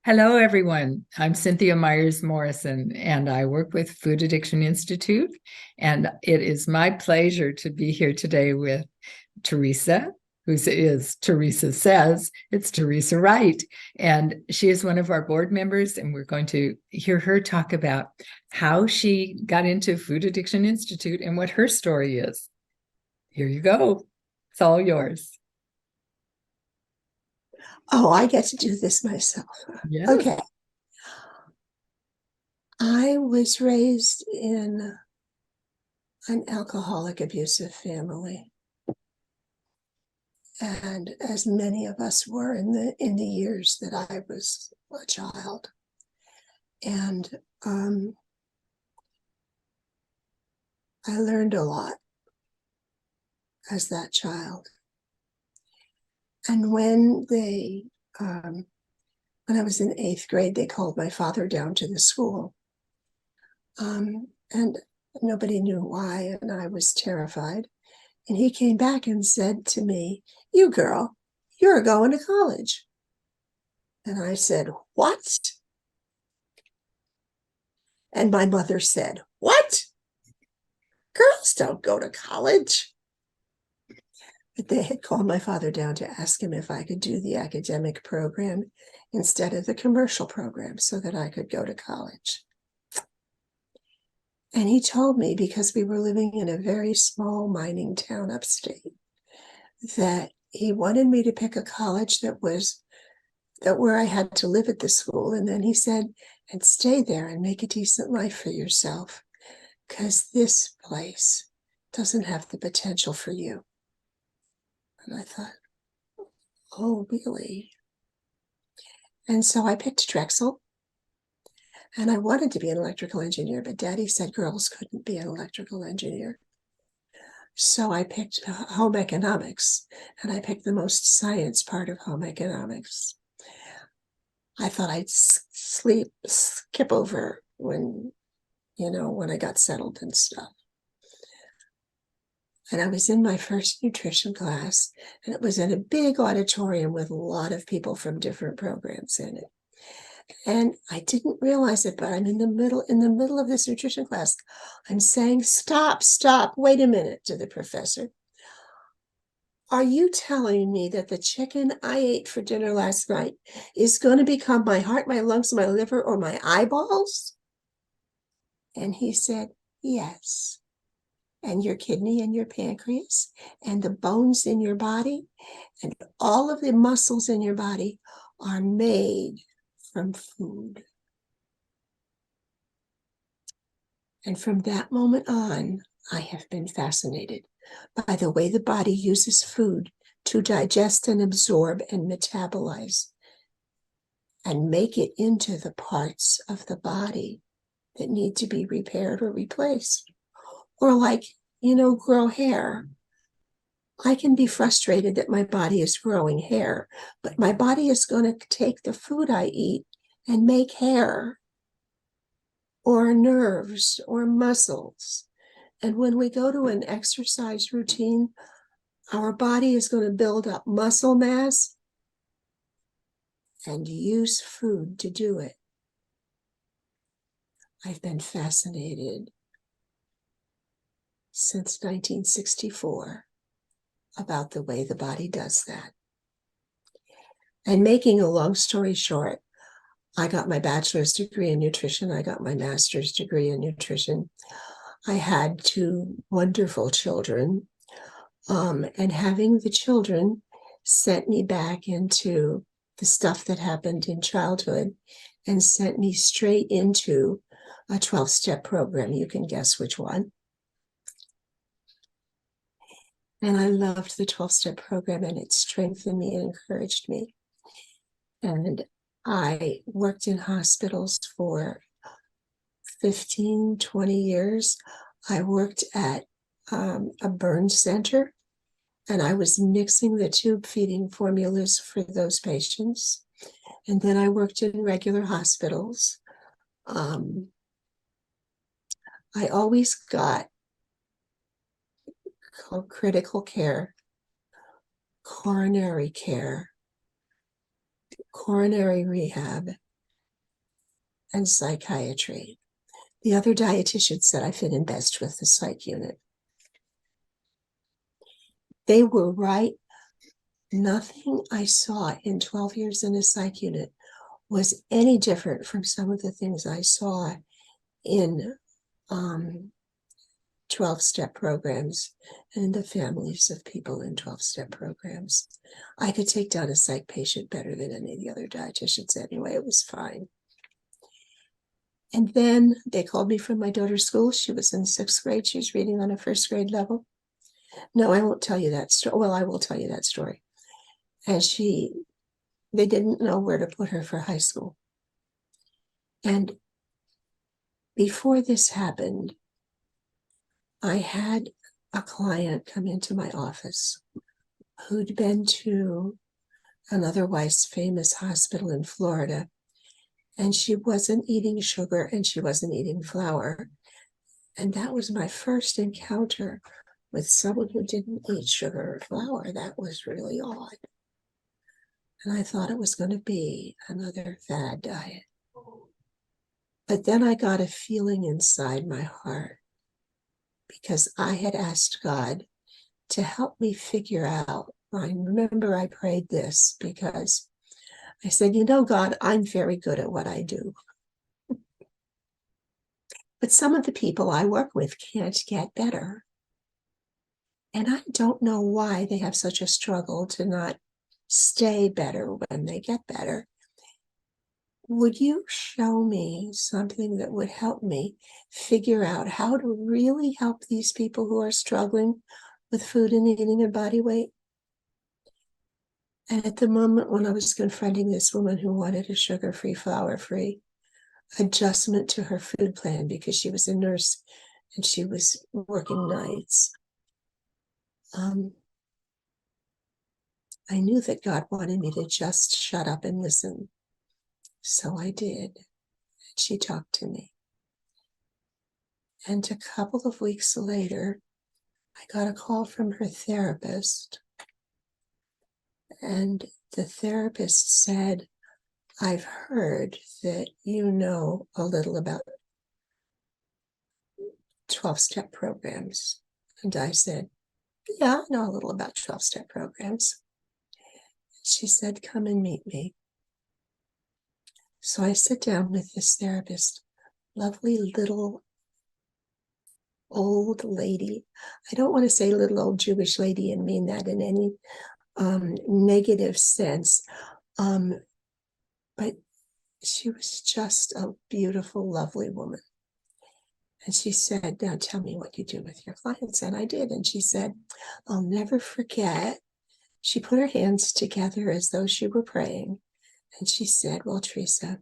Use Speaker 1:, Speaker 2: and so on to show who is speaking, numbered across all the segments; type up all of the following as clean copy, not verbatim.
Speaker 1: Hello, everyone. I'm Cynthia Myers-Morrison, and I work with Food Addiction Institute. And it is my pleasure to be here today with Theresa, Theresa says, it's Theresa Wright. And she is one of our board members, and we're going to hear her talk about how she got into Food Addiction Institute and what her story is. Here you go. It's all yours.
Speaker 2: Oh, I get to do this myself.
Speaker 1: Yeah.
Speaker 2: Okay. I was raised in an alcoholic abusive family. And as many of us were in the years that I was a child. And I learned a lot as that child. And when I was in 8th grade, they called my father down to the school. And nobody knew why, and I was terrified. And he came back and said to me, "You girl, you're going to college." And I said, "What?" And my mother said, "What? Girls don't go to college." But they had called my father down to ask him if I could do the academic program instead of the commercial program so that I could go to college. And he told me, because we were living in a very small mining town upstate, that he wanted me to pick a college that where I had to live at the school. And then he said, "And stay there and make a decent life for yourself, because this place doesn't have the potential for you." And I thought, oh, really? And so I picked Drexel. And I wanted to be an electrical engineer, but Daddy said girls couldn't be an electrical engineer. So I picked home economics, and I picked the most science part of home economics. I thought I'd skip over when I got settled and stuff. And I was in my first nutrition class, and it was in a big auditorium with a lot of people from different programs in it. And I didn't realize it, but I'm in the middle of this nutrition class. I'm saying, "Stop, wait a minute," to the professor. "Are you telling me that the chicken I ate for dinner last night is going to become my heart, my lungs, my liver, or my eyeballs?" And he said, "Yes. And your kidney and your pancreas and the bones in your body and all of the muscles in your body are made from food." And from that moment on, I have been fascinated by the way the body uses food to digest and absorb and metabolize and make it into the parts of the body that need to be repaired or replaced. Or grow hair. I can be frustrated that my body is growing hair, but my body is going to take the food I eat and make hair or nerves or muscles. And when we go to an exercise routine, our body is going to build up muscle mass and use food to do it. I've been fascinated since 1964 about the way the body does that. And making a long story short, I got my bachelor's degree in nutrition. I got my master's degree in nutrition. I had 2 wonderful children. And having the children sent me back into the stuff that happened in childhood and sent me straight into a 12-step program. You can guess which one. And I loved the 12-step program, and it strengthened me and encouraged me. And I worked in hospitals for 15, 20 years. I worked at a burn center, and I was mixing the tube feeding formulas for those patients. And then I worked in regular hospitals. I always got critical care, coronary care, coronary rehab, and psychiatry. The other dietitian said I fit in best with the psych unit. They were right. Nothing I saw in 12 years in a psych unit was any different from some of the things I saw in 12-step programs and the families of people in 12-step programs. I could take down a psych patient better than any of the other dietitians anyway. It was fine. And then they called me from my daughter's school. She was in 6th grade. She was reading on a 1st grade level. No, I won't tell you that story. Well, I will tell you that story. And they didn't know where to put her for high school. And before this happened, I had a client come into my office who'd been to an otherwise famous hospital in Florida, and she wasn't eating sugar and she wasn't eating flour. And that was my first encounter with someone who didn't eat sugar or flour. That was really odd. And I thought it was going to be another fad diet. But then I got a feeling inside my heart because I had asked God to help me figure out. I remember I prayed this because I said, God, I'm very good at what I do. But some of the people I work with can't get better. And I don't know why they have such a struggle to not stay better when they get better. Would you show me something that would help me figure out how to really help these people who are struggling with food and eating and body weight? And at the moment when I was confronting this woman who wanted a sugar-free, flour-free adjustment to her food plan because she was a nurse and she was working nights, I knew that God wanted me to just shut up and listen. So I did. She talked to me. And a couple of weeks later, I got a call from her therapist. And the therapist said, I've heard that you know a little about 12-step programs. And I said, yeah, I know a little about 12-step programs. She said, come and meet me. So I sit down with this therapist, lovely little old lady. I don't want to say little old Jewish lady and mean that in any negative sense. But she was just a beautiful, lovely woman. And she said, now tell me what you do with your clients. And I did. And she said, I'll never forget. She put her hands together as though she were praying. And she said, well, Theresa,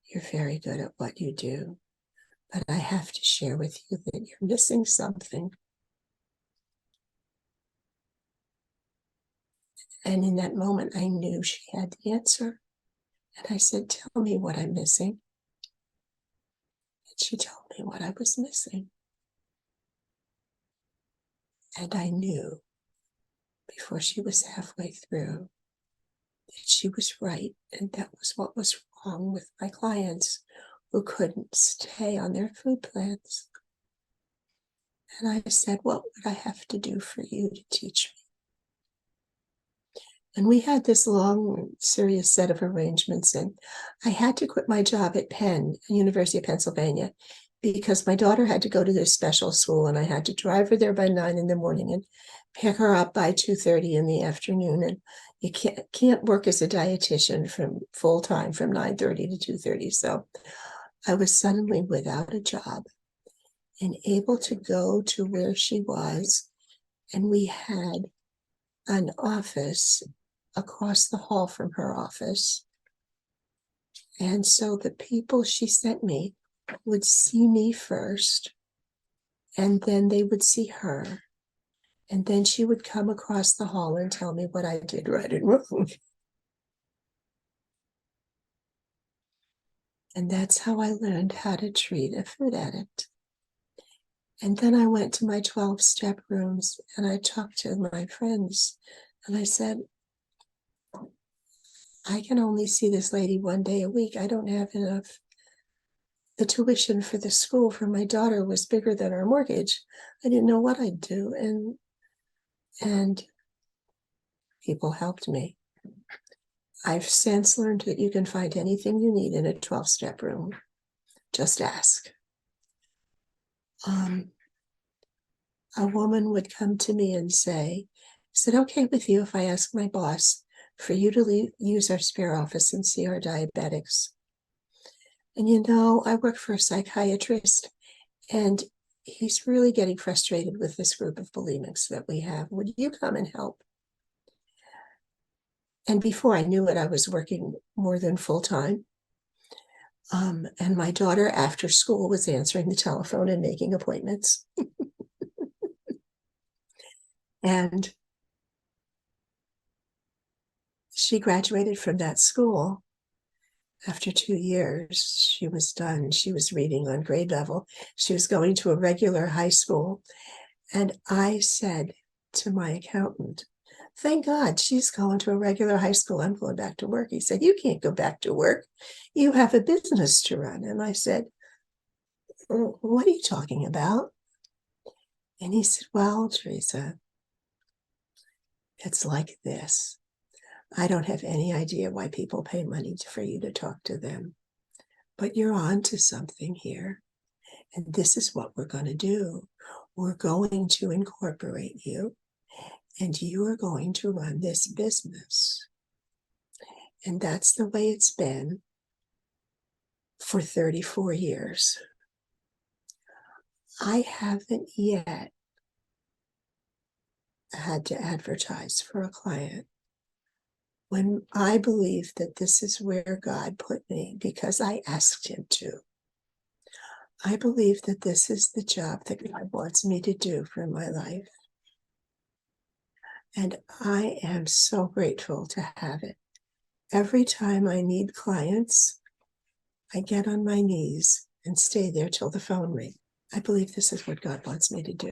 Speaker 2: you're very good at what you do, but I have to share with you that you're missing something. And in that moment, I knew she had the answer. And I said, tell me what I'm missing. And she told me what I was missing. And I knew before she was halfway through that she was right. And that was what was wrong with my clients who couldn't stay on their food plans. And I said, what would I have to do for you to teach me? And we had this long, serious set of arrangements. And I had to quit my job at Penn, University of Pennsylvania, because my daughter had to go to this special school and I had to drive her there by 9 in the morning and pick her up by 2:30 in the afternoon. And you can't work as a dietitian from full time from 9:30 to 2:30. So I was suddenly without a job and able to go to where she was. And we had an office across the hall from her office. And so the people she sent me would see me first, and then they would see her. And then she would come across the hall and tell me what I did right and wrong. And that's how I learned how to treat a food addict. And then I went to my 12-step rooms and I talked to my friends and I said, I can only see this lady one day a week. I don't have enough the tuition for the school for my daughter was bigger than our mortgage. I didn't know what I'd do. And people helped me. I've since learned that you can find anything you need in a 12-step room. Just ask. A woman would come to me and say, is it okay with you if I ask my boss for you to use our spare office and see our diabetics? And I work for a psychiatrist, and he's really getting frustrated with this group of bulimics that we have. Would you come and help? And before I knew it, I was working more than full time. And my daughter, after school, was answering the telephone and making appointments. And she graduated from that school. After 2 years, she was done. She was reading on grade level. She was going to a regular high school. And I said to my accountant, thank God she's going to a regular high school. I'm going back to work. He said, you can't go back to work. You have a business to run. And I said, what are you talking about? And he said, well, Theresa, it's like this. I don't have any idea why people pay money for you to talk to them, but you're on to something here. And this is what we're going to do. We're going to incorporate you, and you are going to run this business. And that's the way it's been for 34 years. I haven't yet had to advertise for a client when I believe that this is where God put me because I asked him to. I believe that this is the job that God wants me to do for my life. And I am so grateful to have it. Every time I need clients, I get on my knees and stay there till the phone rings. I believe this is what God wants me to do.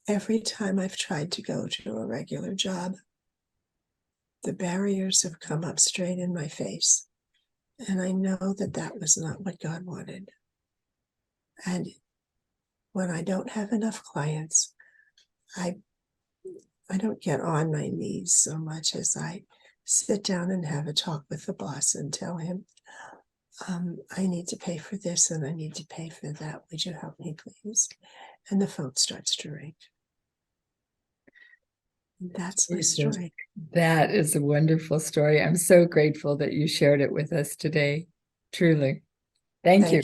Speaker 2: Every time I've tried to go to a regular job, the barriers have come up straight in my face. And I know that that was not what God wanted. And when I don't have enough clients, I don't get on my knees so much as I sit down and have a talk with the boss and tell him, I need to pay for this and I need to pay for that. Would you help me, please? And the phone starts to ring. That's my story.
Speaker 1: That is a wonderful story. I'm so grateful that you shared it with us today. Truly. Thank you.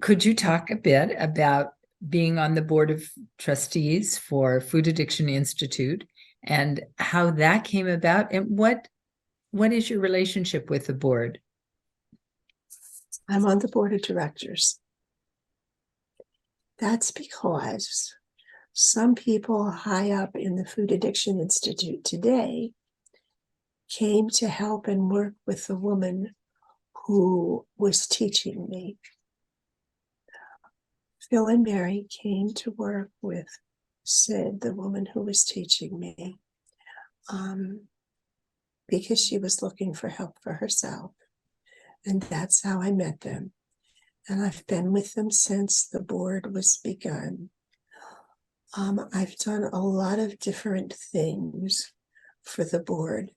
Speaker 1: Could you talk a bit about being on the board of trustees for Food Addiction Institute and how that came about, and what is your relationship with the board?
Speaker 2: I'm on the board of directors. That's because some people high up in the Food Addiction Institute today came to help and work with the woman who was teaching me. Phil and Mary came to work with Sid, the woman who was teaching me, because she was looking for help for herself. And that's how I met them. And I've been with them since the board was begun. I've done a lot of different things for the board.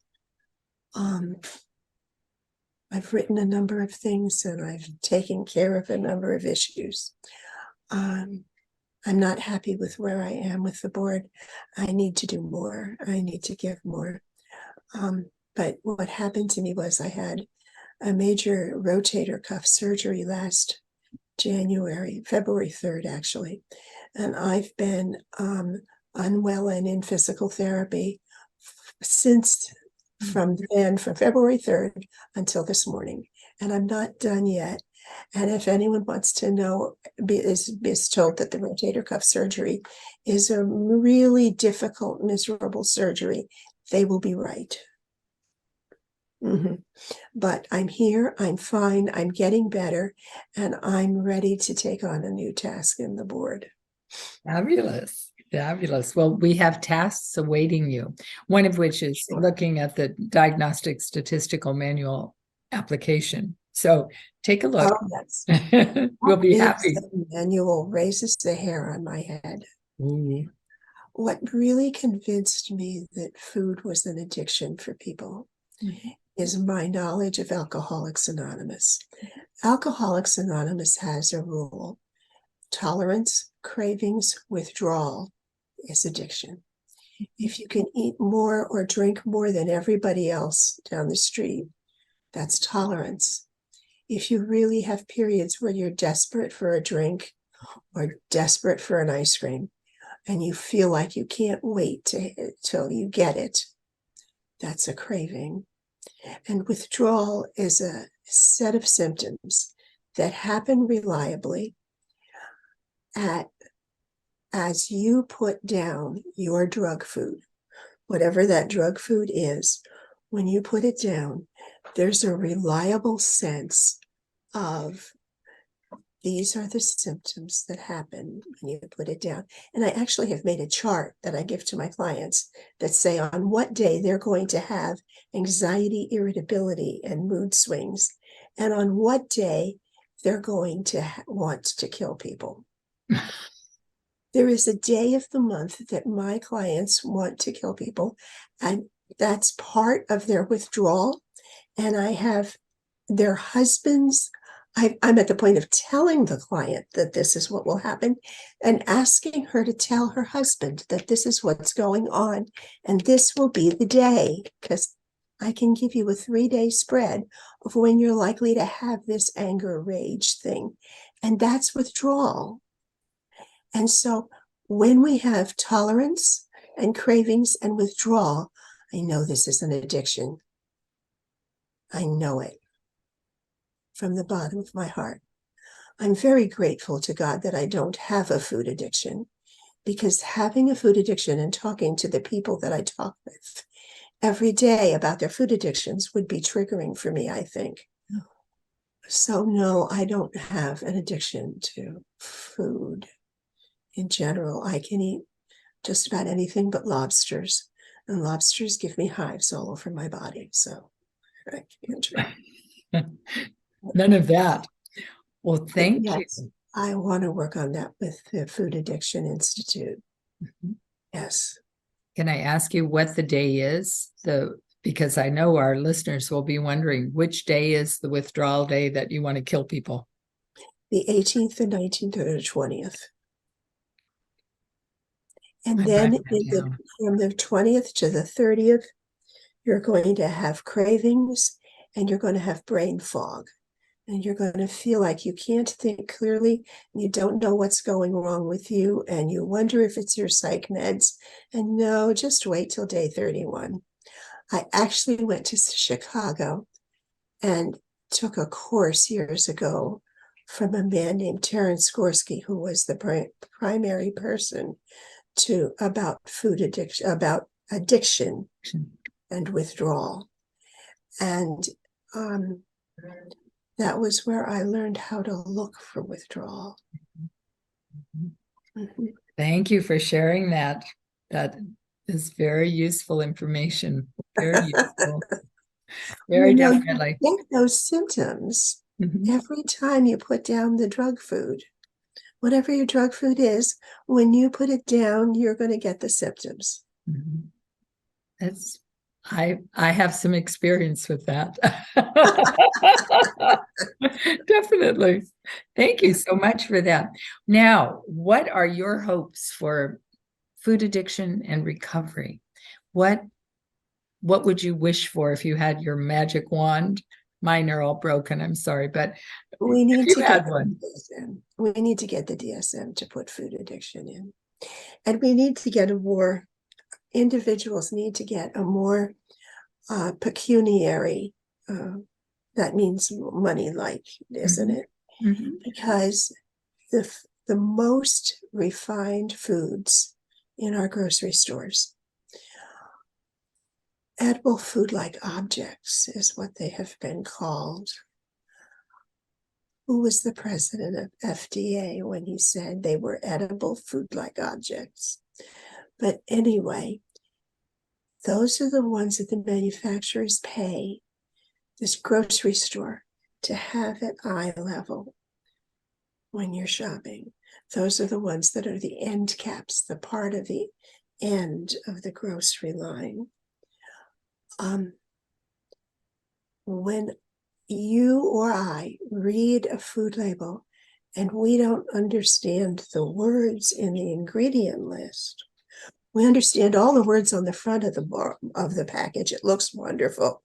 Speaker 2: I've written a number of things and I've taken care of a number of issues. I'm not happy with where I am with the board. I need to do more. I need to give more. But what happened to me was I had a major rotator cuff surgery last January, February 3rd, actually. And I've been unwell and in physical therapy since from February 3rd until this morning. And I'm not done yet. And if anyone wants to know, is told that the rotator cuff surgery is a really difficult, miserable surgery, they will be right. But I'm here, I'm fine, I'm getting better, and I'm ready to take on a new task in the board.
Speaker 1: Fabulous. Fabulous. Well, we have tasks awaiting you, one of which is looking at the diagnostic statistical manual application. So take a look.
Speaker 2: Oh, yes.
Speaker 1: We'll be
Speaker 2: Big
Speaker 1: happy.
Speaker 2: manual raises the hair on my head.
Speaker 1: Ooh.
Speaker 2: What really convinced me that food was an addiction for people is my knowledge of Alcoholics Anonymous. Alcoholics Anonymous has a rule: tolerance, cravings, withdrawal is addiction. If you can eat more or drink more than everybody else down the street, that's tolerance. If you really have periods where you're desperate for a drink or desperate for an ice cream, and you feel like you can't wait till you get it, that's a craving. And withdrawal is a set of symptoms that happen reliably as you put down your drug food, whatever that drug food is. When you put it down, there's a reliable sense of these are the symptoms that happen when you put it down. And I actually have made a chart that I give to my clients that say on what day they're going to have anxiety, irritability, and mood swings, and on what day they're going to want to kill people. There is a day of the month that my clients want to kill people, and that's part of their withdrawal. And I have their husbands. I'm at the point of telling the client that this is what will happen and asking her to tell her husband that this is what's going on. And this will be the day, because I can give you a 3-day spread of when you're likely to have this anger, rage thing. And that's withdrawal. And so when we have tolerance and cravings and withdrawal, I know this is an addiction. I know it from the bottom of my heart. I'm very grateful to God that I don't have a food addiction, because having a food addiction and talking to the people that I talk with every day about their food addictions would be triggering for me, I think. So no, I don't have an addiction to food in general. I can eat just about anything but lobsters, and lobsters give me hives all over my body. So I can't drink.
Speaker 1: None of that. Well, thank you.
Speaker 2: I want to work on that with the Food Addiction Institute. Yes.
Speaker 1: Can I ask you what the day is? Because I know our listeners will be wondering, which day is the withdrawal day that you want to kill people?
Speaker 2: The 18th, the 19th, or the 20th. And then from the 20th to the 30th, you're going to have cravings and you're going to have brain fog. And you're going to feel like you can't think clearly, and you don't know what's going wrong with you, and you wonder if it's your psych meds. And no, just wait till day 31. I actually went to Chicago and took a course years ago from a man named Terence Gorski, who was the primary person about food addiction, about addiction and withdrawal. And that was where I learned how to look for withdrawal.
Speaker 1: Thank you for sharing that. That is very useful information. Very useful. Very definitely.
Speaker 2: You get those symptoms every time you put down the drug food. Whatever your drug food is, when you put it down, you're going to get the symptoms.
Speaker 1: That's I have some experience with that. Definitely. Thank you so much for that. Now, what are your hopes for food addiction and recovery? What would you wish for if you had your magic wand? Mine are all broken, I'm sorry, but
Speaker 2: we need to
Speaker 1: get one.
Speaker 2: We need to get the DSM to put food addiction in. And we need to get individuals need to get a more pecuniary, that means money-like, isn't it? Because the most refined foods in our grocery stores, edible food-like objects is what they have been called. Who was the president of FDA when he said they were edible food-like objects? But anyway, those are the ones that the manufacturers pay this grocery store to have at eye level when you're shopping. Those are the ones that are the end caps, the part of the end of the grocery line. When you or I read a food label and we don't understand the words in the ingredient list, we understand all the words on the front of the package. It looks wonderful.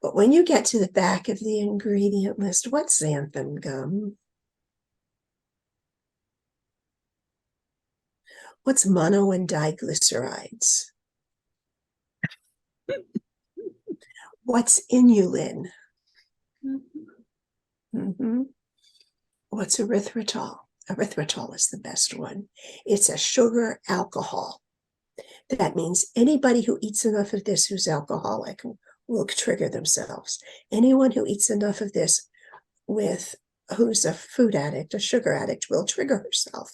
Speaker 2: But when you get to the back of the ingredient list, what's xanthan gum? What's mono and diglycerides? What's inulin? Mm-hmm. What's erythritol? Erythritol is the best one. It's a sugar alcohol. That means anybody who eats enough of this who's alcoholic will trigger themselves. Anyone who eats enough of this who's a food addict, a sugar addict, will trigger herself.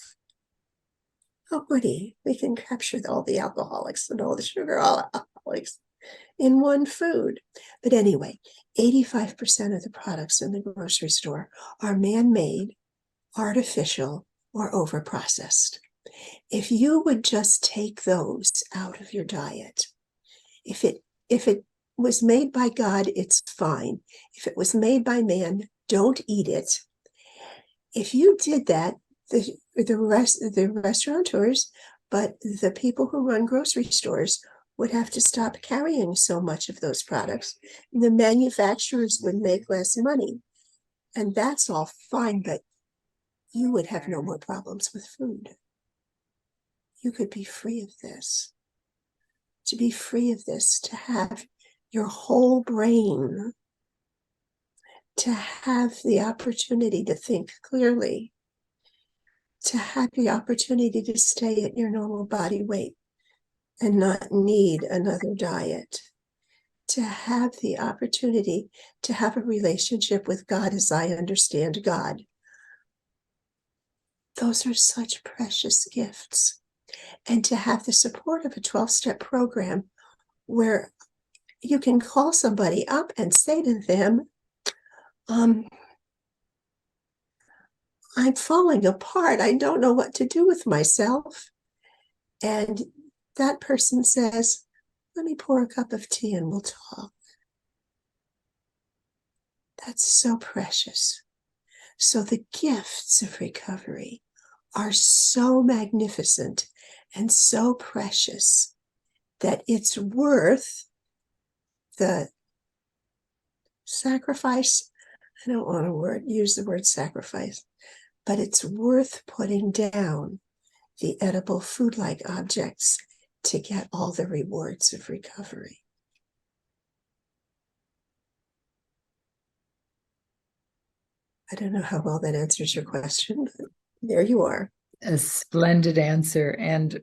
Speaker 2: Oh, goody, we can capture all the alcoholics and all the sugar alcoholics in one food. But anyway, 85% of the products in the grocery store are man-made, artificial, or overprocessed. If you would just take those out of your diet, if it was made by God, it's fine. If it was made by man, don't eat it. If you did that, the restaurateurs, but the people who run grocery stores would have to stop carrying so much of those products. The manufacturers would make less money. And that's all fine, but you would have no more problems with food. You could be free of this. To be free of this, to have your whole brain, to have the opportunity to think clearly, to have the opportunity to stay at your normal body weight and not need another diet, to have the opportunity to have a relationship with God as I understand God. Those are such precious gifts. And to have the support of a 12-step program where you can call somebody up and say to them, I'm falling apart. I don't know what to do with myself. And that person says, let me pour a cup of tea and we'll talk. That's so precious. So the gifts of recovery are so magnificent and so precious that it's worth the sacrifice. I don't want to use the word sacrifice, but it's worth putting down the edible food-like objects to get all the rewards of recovery. I don't know how well that answers your question, but there you are.
Speaker 1: A splendid answer. And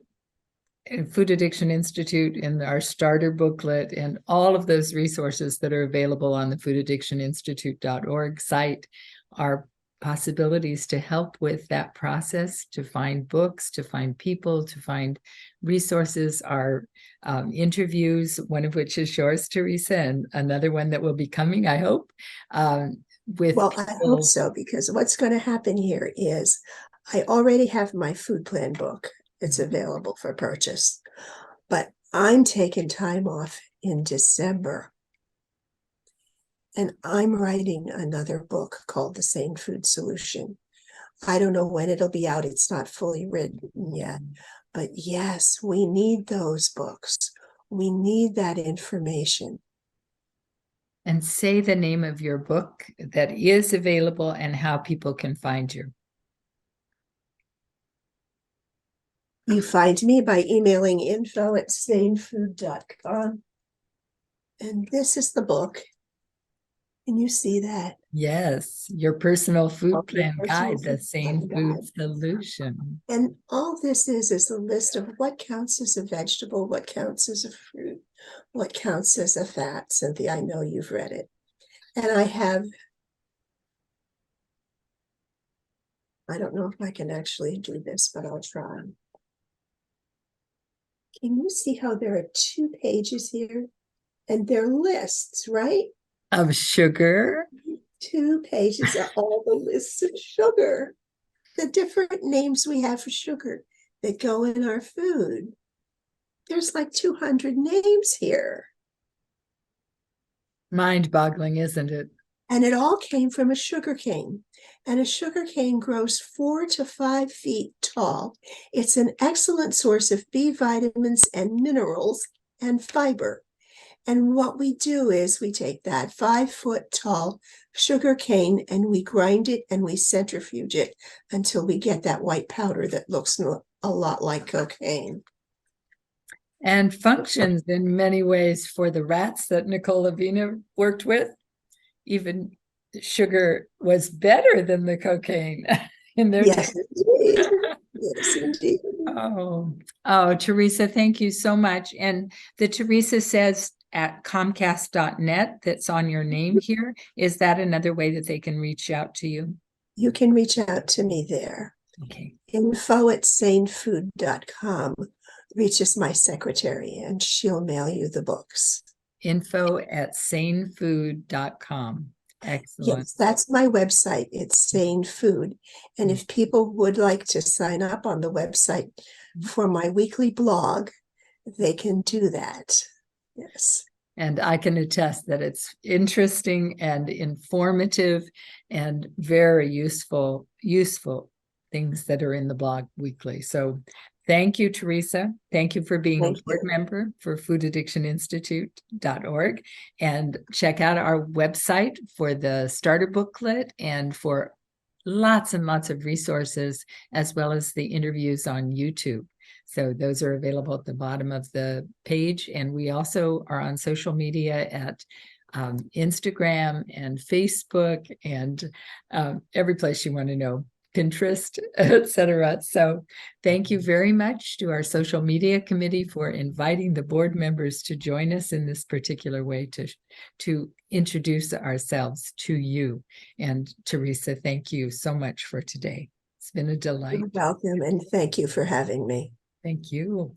Speaker 1: Food Addiction Institute and our starter booklet and all of those resources that are available on the foodaddictioninstitute.org site are possibilities to help with that process, to find books, to find people, to find resources, our interviews, one of which is yours, Theresa, and another one that will be coming, I hope.
Speaker 2: Well, I hope so, because what's going to happen here is I already have my food plan book. It's available for purchase, but I'm taking time off in December, and I'm writing another book called The Sane Food Solution. I don't know when it'll be out. It's not fully written yet, but yes, we need those books. We need that information.
Speaker 1: And say the name of your book that is available and how people can find you.
Speaker 2: You find me by emailing info@sanefood.com. And this is the book. Can you see that?
Speaker 1: Yes, your personal food plan guide, the Sane Food
Speaker 2: Guide.
Speaker 1: Solution.
Speaker 2: And all this is a list of what counts as a vegetable, what counts as a fruit, what counts as a fat. Cynthia, I know you've read it. And I don't know if I can actually do this, but I'll try. Can you see how there are 2 pages here? And they're lists, right?
Speaker 1: Of sugar.
Speaker 2: 2 pages of all the lists of sugar, the different names we have for sugar that go in our food. There's like 200 names here.
Speaker 1: Mind-boggling, isn't it?
Speaker 2: And it all came from a sugar cane. And a sugar cane grows 4 to 5 feet tall. It's an excellent source of B vitamins and minerals and fiber. And what we do is we take that 5-foot tall sugar cane and we grind it and we centrifuge it until we get that white powder that looks a lot like cocaine.
Speaker 1: And functions in many ways for the rats that Nicole Avina worked with. Even sugar was better than the cocaine in their
Speaker 2: Yes, indeed. Yes, indeed.
Speaker 1: Oh, Theresa, thank you so much. And the Theresa says at comcast.net that's on your name here. Is that another way that they can reach out to you?
Speaker 2: You can reach out to me there.
Speaker 1: Okay.
Speaker 2: info@sanefood.com reaches my secretary and she'll mail you the books.
Speaker 1: info@sanefood.com. Excellent.
Speaker 2: Yes, that's my website. It's Sane Food. And if people would like to sign up on the website for my weekly blog, they can do that. Yes.
Speaker 1: And I can attest that it's interesting and informative and very useful things that are in the blog weekly. So thank you, Theresa. Thank you for being a board member for foodaddictioninstitute.org. And check out our website for the starter booklet and for lots and lots of resources, as well as the interviews on YouTube. So those are available at the bottom of the page. And we also are on social media at Instagram and Facebook and every place you want to know, Pinterest, etc. So thank you very much to our social media committee for inviting the board members to join us in this particular way to introduce ourselves to you. And Theresa, thank you so much for today. It's been a delight.
Speaker 2: You're welcome, and thank you for having me.
Speaker 1: Thank you.